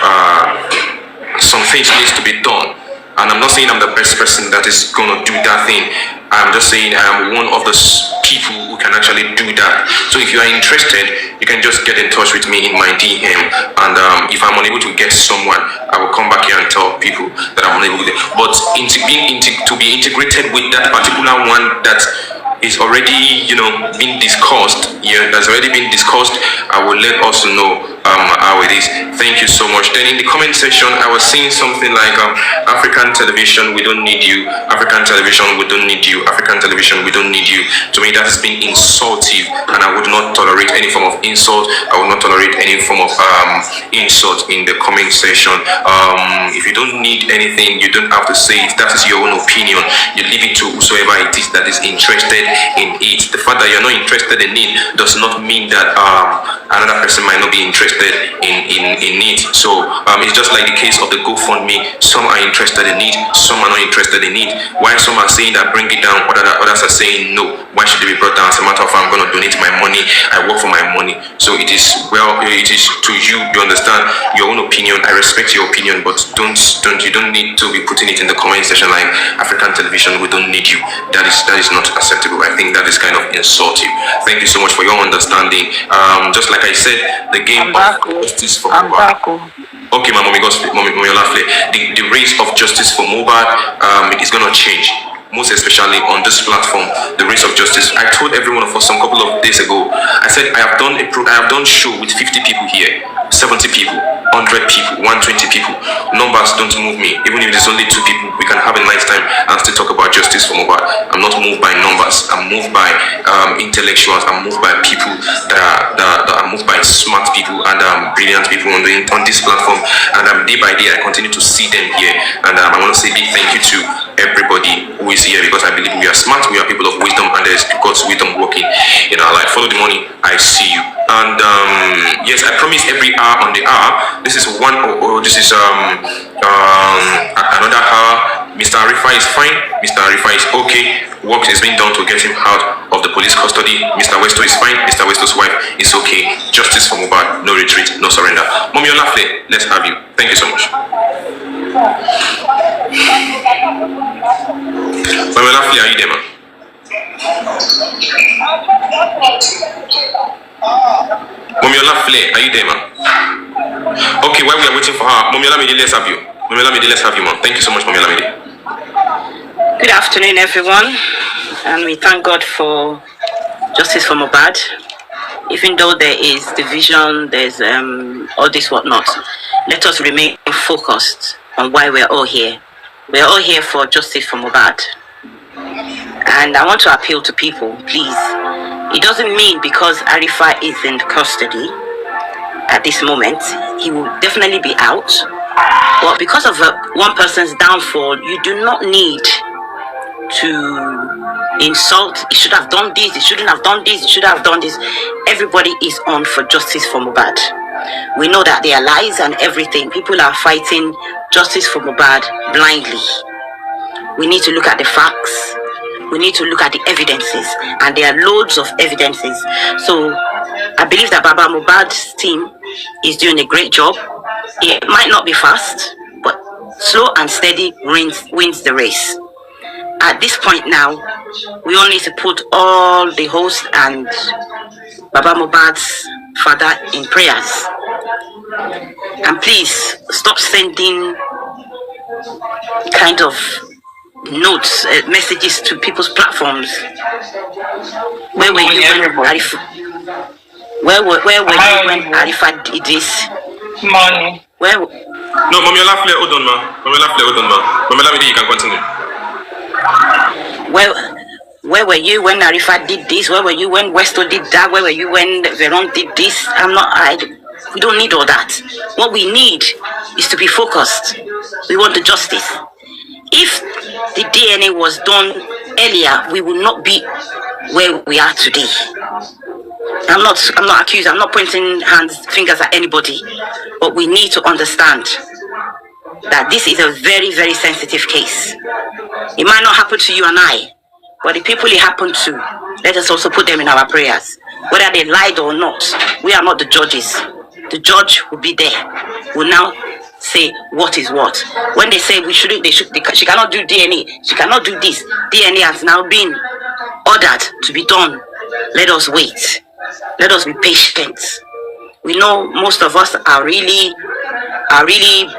some things needs to be done. And I'm not saying I'm the best person that is going to do that thing. I'm just saying I am one of the people who can actually do that. So if you are interested, you can just get in touch with me in my DM. And if I'm unable to get someone, I will come back here and tell people that I'm unable to get. But to be integrated with that particular one that is already, been discussed. Yeah, that's already been discussed. I will let us know how it is. Thank you so much. Then in the comment section, I was seeing something like African television, we don't need you. African television, we don't need you. African television, we don't need you. To me, that has been insultive, and I would not tolerate any form of insult. I would not tolerate any form of insult in the comment section. If you don't need anything, you don't have to say it. That is your own opinion. You leave it to whosoever it is that is interested in it. The fact that you're not interested in it does not mean that another person might not be interested in it. So it's just like the case of the GoFundMe. Some are interested in it, some are not interested in it. While some are saying that bring it down, others are saying no. Why should it be brought down? As a matter of fact, I'm going to donate my money. I work for my money. So it is to you. You understand your own opinion. I respect your opinion, but you don't need to be putting it in the comment section like African television, we don't need you. That is not acceptable. I think that is kind of insulting. Thank you so much for your understanding. Just like I said, the game of justice for Mohbad. Okay, my mommy, the race of justice for Mohbad is gonna change. Most especially on this platform, the race of justice. I told every one of us some couple of days ago. I said I have done show with 50 people here, 70 people, 100 people, 120 people. Numbers don't move me. Even if there's only 2 people, we can have a nice time and still talk about justice for Mohbad. I'm not moved by numbers. I'm moved by intellectuals. I'm moved by people that are moved by smart people and brilliant people on this platform. And day by day, I continue to see them here. And I want to say big thank you to everybody who is here, because I believe we are smart, we are people of wisdom, and there's God's wisdom working in our life. Follow the money, I see you. And yes, I promise every hour on the hour. This is this is another hour. Mr. Arifa is fine. Mr. Arifa is okay. Work is being done to get him out of the police custody. Mr. Westo is fine. Mr. Westo's wife is okay. Justice for Mohbad, no retreat, no surrender. Mommy Olafle, let's have you. Thank you so much. Mommy Olafle, are you there, man? Mommy Olafle, are you there, man? Okay, while we are waiting for her, Mommy Olamide, let's have you. Mommy Olamide, let's have you, man. Thank you so much, Mommy Olamide. Good afternoon, everyone, and we thank God for justice for Mohbad. Even though there is division, there's all this whatnot, let us remain focused on why we're all here. We're all here for justice for Mohbad. And I want to appeal to people, please. It doesn't mean because Arifa is in custody at this moment, he will definitely be out. But because of one person's downfall, you do not need to insult. He should have done this, he shouldn't have done this, he should have done this. Everybody is on for justice for Mohbad. We know that there are lies and everything. People are fighting justice for Mohbad blindly. We need to look at the facts. We need to look at the evidences, and there are loads of evidences. So I believe that Baba Mohbad's team is doing a great job. It might not be fast, but slow and steady wins the race. At this point now, we all need to put all the host and Baba Mohbad's father in prayers. And please stop sending kind of notes, messages to people's platforms. Where were you when Arifa did this? Money. Where? No, Mommy Olafle, hold on, ma. Mommy Olafle, hold on, ma. Mommy Olamide, you can continue. Where were you when Arifa did this? Where were you when Westo did that? Where were you when Veron did this? We don't need all that. What we need is to be focused. We want the justice. If the DNA was done earlier, we would not be where we are today. I'm not accused. I'm not pointing fingers at anybody. But we need to understand that this is a very, very sensitive case. It might not happen to you and I, but the people it happened to, let us also put them in our prayers. Whether they lied or not, we are not the judges. The judge will be there, will now say what is what. When they say she cannot do DNA, she cannot do this. DNA has now been ordered to be done. Let us wait. Let us be patient. We know most of us are really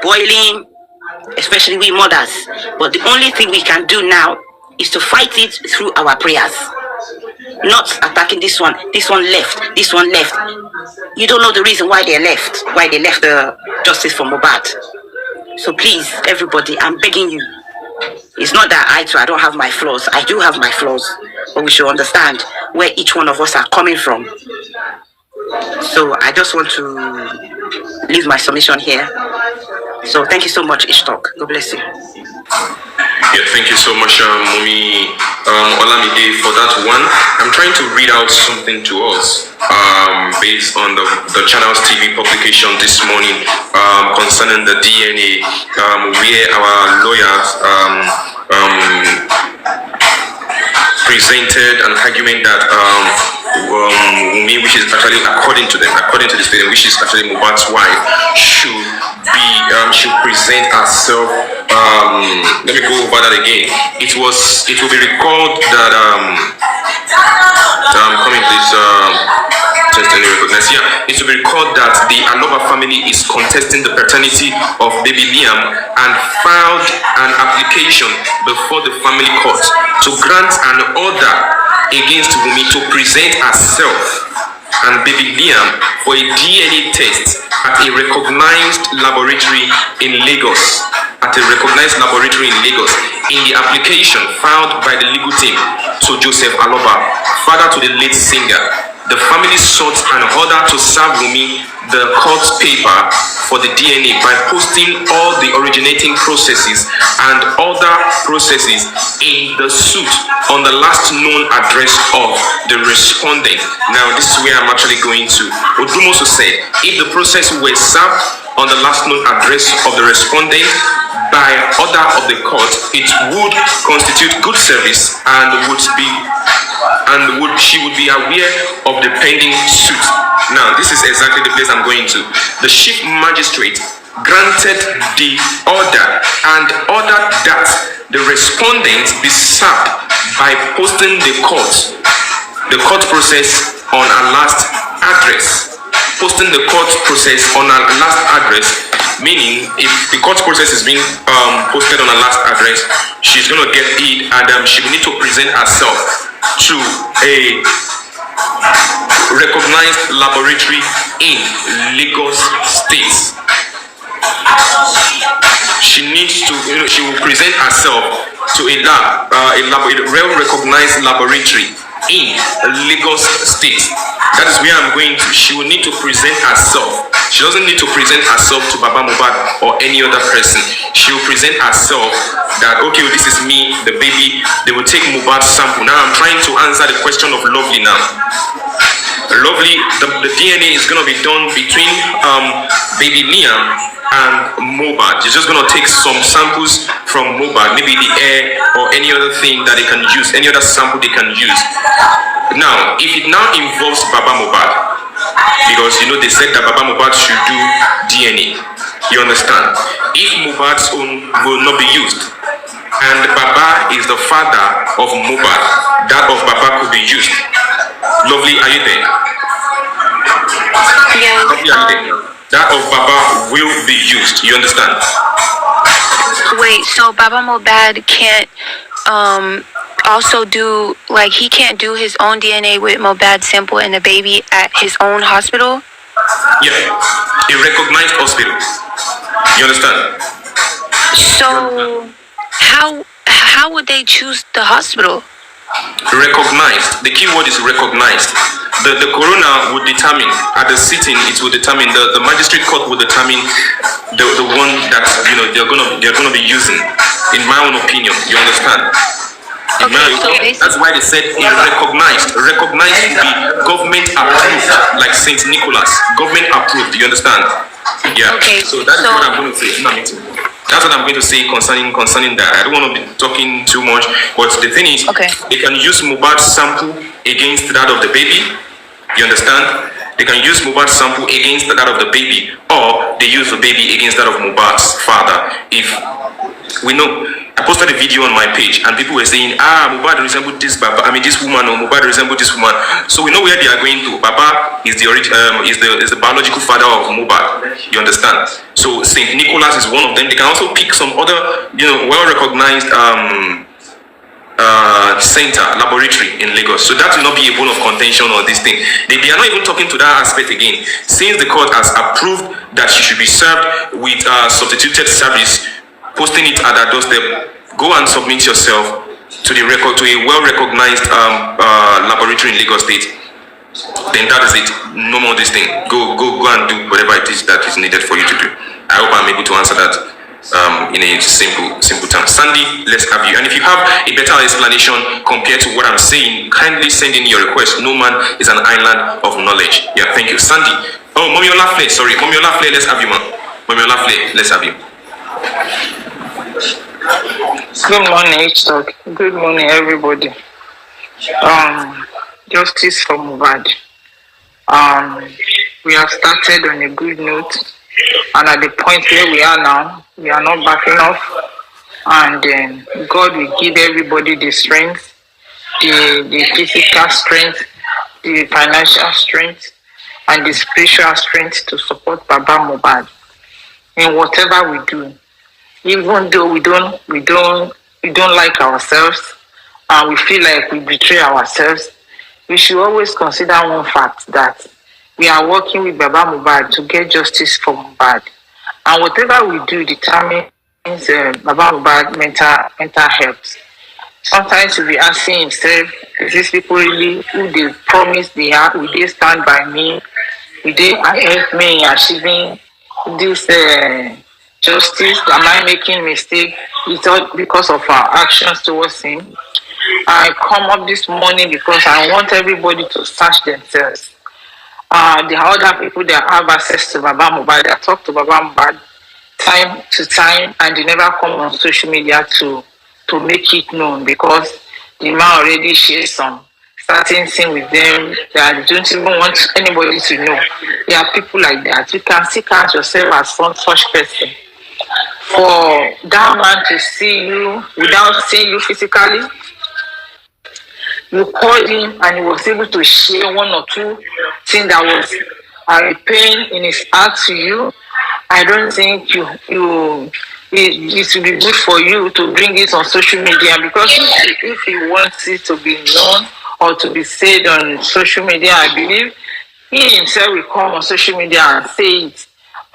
boiling, especially we mothers. But the only thing we can do now is to fight it through our prayers. Not attacking this one left, this one left. You don't know the reason why they left the justice for Mohbad. So please, everybody, I'm begging you. It's not that I don't have my flaws. I do have my flaws. But we should understand where each one of us are coming from. So I just want to leave my submission here. So thank you so much, Ishtok. God bless you. Yeah, thank you so much, Wunmi Olamide, for that one. I'm trying to read out something to us based on the Channels TV publication this morning concerning the DNA, where our lawyers presented an argument that Wunmi, which is actually according to the statement, which is actually Mohbad's wife, should present herself. Let me go over that again. It will be recalled that come in please. Just any recognize. Yeah, it will be recalled that the Aloba family is contesting the paternity of baby Liam and filed an application before the family court to grant an order against Wunmi to present herself and baby Liam for a DNA test at a recognized laboratory in Lagos. In the application filed by the legal team to Joseph Aloba, father to the late singer, the family sought an order to serve Wunmi the court paper for the DNA by posting all the originating processes and other processes in the suit on the last known address of the respondent. Now, this is where I'm actually going to. Odrumoso said, if the process were served on the last known address of the respondent by order of the court, it would constitute good service and she would be aware of the pending suit. Now, this is exactly the place I'm going to. The chief magistrate granted the order and ordered that the respondent be served by posting the court process on her last address. Posting the court process on her last address, meaning if the court process is being posted on her last address, she's going to get it and she will need to present herself to a recognized laboratory in Lagos State. She needs to, she will present herself to a well-recognized laboratory in Lagos State. That is where I'm going to. She will need to present herself. She doesn't need to present herself to Baba Mohbad or any other person. She will present herself that, okay, this is me, the baby. They will take Mohbad's sample. Now I'm trying to answer the question of Lovely now. Lovely, the DNA is going to be done between baby Liam and Mohbad. You're just going to take some samples from Mohbad, maybe the air or any other thing that they can use, any other sample they can use. Now, if it now involves Baba Mohbad, because they said that Baba Mohbad should do DNA, you understand? If Mohbad's own will not be used, and Baba is the father of Mohbad, that of Baba could be used. Lovely, are you there? Yes. Lovely, are you there? That of Baba will be used. You understand? Wait, so Baba Mohbad can't also do, like, he can't do his own DNA with Mohbad's sample and the baby at his own hospital? Yeah, a recognized hospital. You understand? So how would they choose the hospital? recognized. The key word is recognized. The coroner would determine at the sitting. It will determine the magistrate court will determine the one that they're gonna be using. In my own opinion, you understand? That's why they said recognized. Recognized will be government approved, like Saint Nicholas. Government approved. You understand? Yeah. Okay, So that's what I'm going to say. That's what I'm going to say concerning that. I don't want to be talking too much, but the thing is, they can use Mohbad's sample against that of the baby. You understand? They can use Mohbad's sample against that of the baby, or they use the baby against that of Mohbad's father. If we know, I posted a video on my page, and people were saying, Mohbad resembled this Baba. I mean, this woman, or Mohbad resembled this woman. So we know where they are going to. Baba is the biological father of Mohbad. You understand? So Saint Nicholas is one of them. They can also pick some other, well-recognized center, laboratory in Lagos. So that will not be a bone of contention or this thing. They are not even talking to that aspect again. Since the court has approved that she should be served with substituted service, posting it at that doorstep, go and submit yourself to a well-recognized laboratory in Lagos State. Then that is it. No more this thing. Go and do whatever it is that is needed for you to do. I hope I'm able to answer that in a simple term. Sandy, let's have you. And if you have a better explanation compared to what I'm saying, kindly send in your request. No man is an island of knowledge. Yeah, thank you. Sandy. Oh, Mommy Olafle, sorry. Mommy Olafle, let's have you, man. Mommy Olafle, let's have you. Good morning, H-Talk. Good morning, everybody. Justice for Mohbad. We have started on a good note, and at the point where we are now, we are not backing off, and God will give everybody the strength, the physical strength, the financial strength, and the spiritual strength to support Baba Mohbad in whatever we do. Even though we don't like ourselves, and we feel like we betray ourselves, we should always consider one fact, that we are working with Baba Mohbad to get justice for Mohbad, and whatever we do determines Baba Mohbad mental health. Sometimes we'll be asking himself, is these people really who they promise they are? Will they stand by me? Will they help me in achieving this justice? Am I making mistake? It's all because of our actions towards him. I come up this morning because I want everybody to search themselves. There are other people that have access to Baba Mohbad, that talk to Baba Mohbad time to time, and they never come on social media to make it known, because the man already shares some certain thing with them that they don't even want anybody to know. There are people like that. You can see count yourself as one such person. For that man to see you without seeing you physically, you called him and he was able to share one or two things that was a pain in his heart to you. I don't think it will be good for you to bring it on social media, because if he wants it to be known or to be said on social media, I believe he himself will come on social media and say it.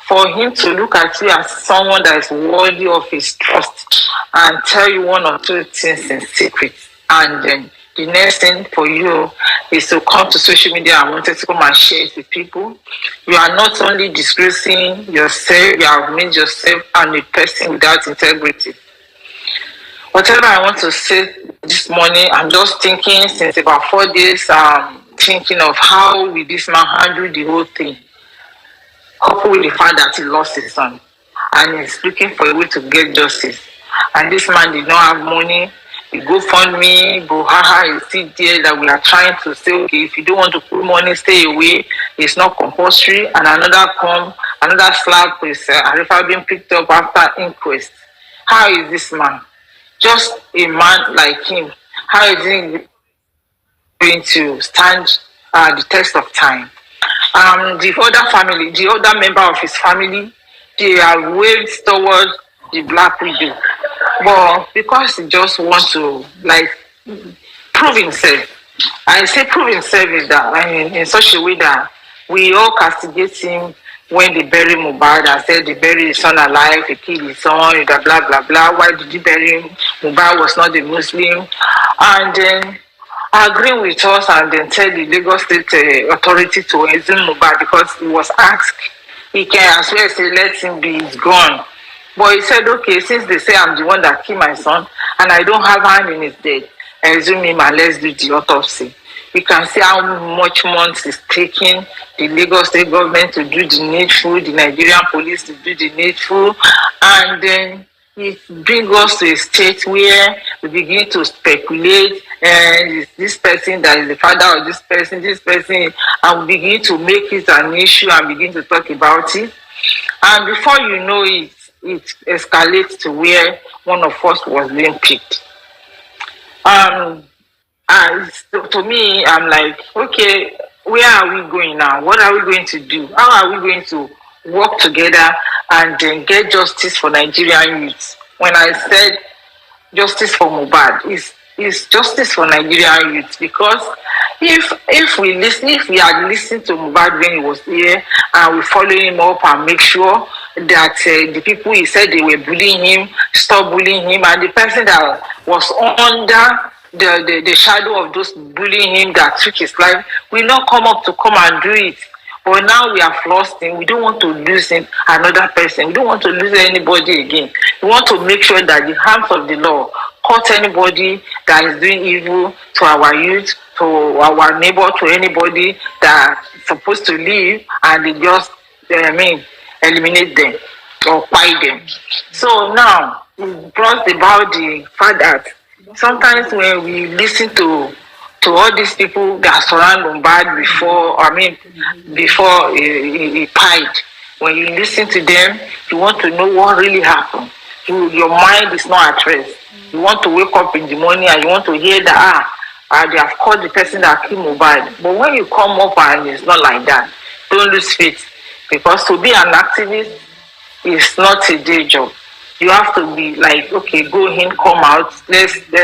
For him to look at you as someone that is worthy of his trust and tell you one or two things in secret, and then the next thing for you is to come to social media and want to come and share it with people, you are not only disgracing yourself, you have made yourself a person without integrity. Whatever I want to say this morning, I'm just thinking since about 4 days, thinking of how will this man handle the whole thing. Coupled with the fact that he lost his son and he's looking for a way to get justice. And this man did not have money. The GoFundMe, Buhaha is still there, that we are trying to say, okay, if you don't want to put money, stay away. It's not compulsory. And another slap is Arifa being picked up after inquest. How is this man? Just a man like him. How is he going to stand the test of time? The other member of his family, they are waved towards the Black Widow. But because he just wants to prove himself, I say prove himself is that in such a way that we all castigate him when they bury Mohbad and said they buried his son alive, they killed his son, blah blah blah blah. Why did he bury him? Mohbad was not a Muslim, and then agreeing with us and then tell the Lagos State authority to exhume Mohbad because he was asked. He can as well say, let him be, he's gone. But he said, okay, since they say I'm the one that killed my son and I don't have hand in his death, exhume him and let's do the autopsy. You can see how much months it's taking the Lagos State government to do the needful, the Nigerian police to do the needful, and then it brings us to a state where we begin to speculate, and this person that is the father of this person, and we begin to make it an issue and begin to talk about it. And before you know it, it escalates to where one of us was being picked. And to me, I'm like, okay, where are we going now? What are we going to do? How are we going to work together and then get justice for Nigerian youths? When I said justice for Mohbad, is justice for Nigerian youths, because if we had listened to Mohbad when he was here and we follow him up and make sure that the people he said they were bullying him stop bullying him, and the person that was under the shadow of those bullying him that took his life will not come up to come and do it. But now we have lost him. We don't want to lose him, another person. We don't want to lose anybody again. We want to make sure that the hands of the law caught anybody that is doing evil to our youth, to our neighbor, to anybody that is supposed to live, and they just, eliminate them or buy them. So now, it brought about the fact that sometimes when we listen to all these people that surround Mohbad before he died, when you listen to them, you want to know what really happened. Your mind is not at rest. You want to wake up in the morning and you want to hear that, they have called the person that killed Mohbad. But when you come up and it's not like that, don't lose faith. Because to be an activist is not a day job. You have to be like, okay, go in, come out, let's go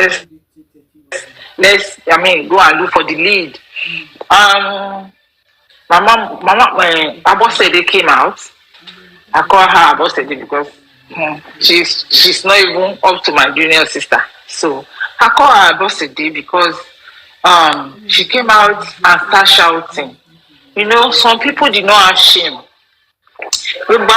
and look for the lead. My Abosede came out. I call her Abosede because she's not even up to my junior sister. So I call her Abosede because she came out and started shouting. You know, some people did not have shame. You are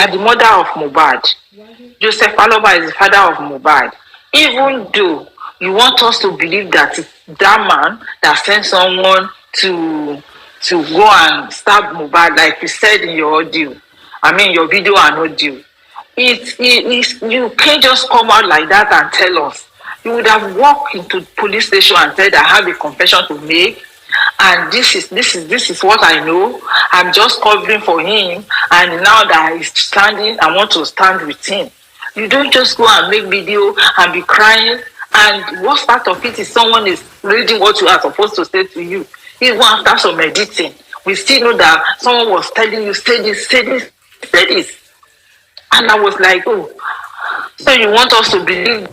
the mother of Mohbad. Joseph Aloba is the father of Mohbad. Even though you want us to believe that it's that man that sent someone to go and stab Mohbad, like you said in your audio, your video and audio, you can't just come out like that and tell us. You would have walked into police station and said, I have a confession to make, and this is what I know. I'm just covering for him, and now that he's standing, I want to stand with him. You don't just go and make video and be crying, and what part of it is someone is reading what you are supposed to say to you. Even after some editing, we still know that someone was telling you, say this, say this, say this. And I was like, oh, so you want us to believe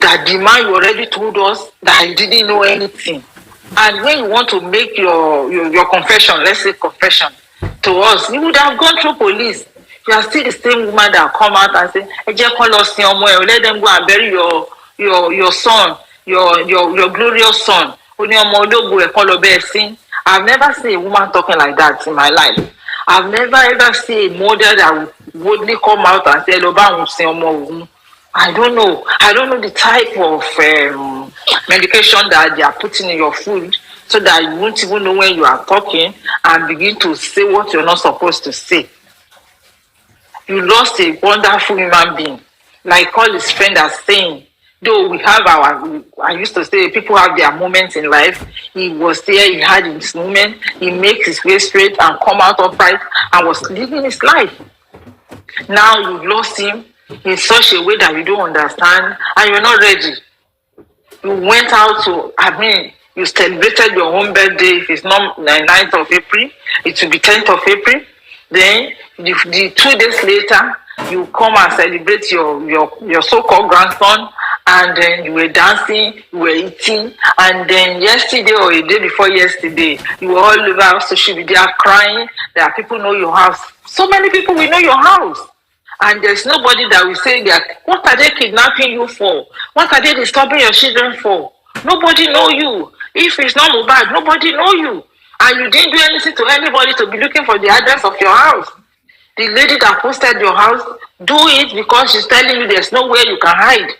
that the man you already told us that he didn't know anything. And when you want to make your confession, let's say confession, to us, you would have gone through police. You are still the same woman that come out and say, let them go and bury your son, your glorious son. I've never seen a woman talking like that in my life. I've never ever seen a mother that would boldly come out and say, I don't know the type of medication that they are putting in your food so that you won't even know when you are talking and begin to say what you're not supposed to say. You lost a wonderful human being. Like all his friends are saying, though we have I used to say people have their moments in life. He was there, he had his moment, he makes his way straight and come out upright and was living his life. Now you've lost him in such a way that you don't understand and you're not ready. You went out you celebrated your own birthday. If it's not 9th of April, it will be 10th of April. Then the 2 days later, you come and celebrate your so-called grandson, and then you were dancing, you were eating, and then yesterday or a day before yesterday, you were all over social media crying that people know your house. So many people will know your house. and there's nobody that will say that, what are they kidnapping you for? What are they disturbing your children for? Nobody know you. If it's not Mohbad, nobody know you. And you didn't do anything to anybody to be looking for the address of your house. The lady that posted your house, do it because she's telling you there's nowhere you can hide.